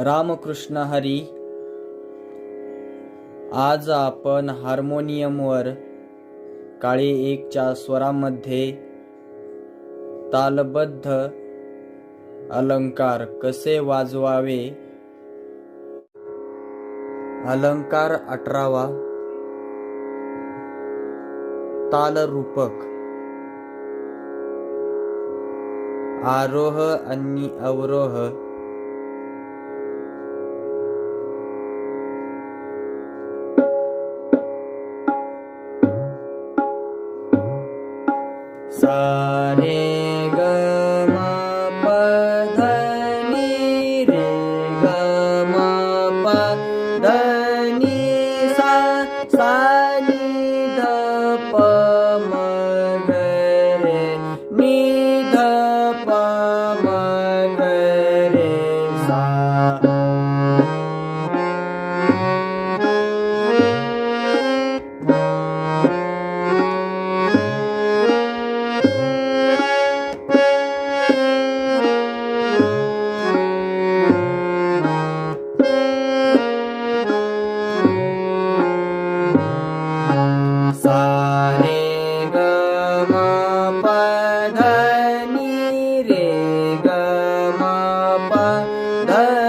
रामकृष्ण हरी. आज आपण हार्मोनियमवर काळे एकच्या स्वरामध्ये तालबद्ध अलंकार कसे वाजवावे. अलंकार 18वा. तालरूपक. आरोह आणि अवरोह. सा रे ग म प ध नि रे ग म प ध नि सा सा नि ध प म ग रे नि ध प म ग रे सा. सा रे ग म प ध नि रे ग म प ध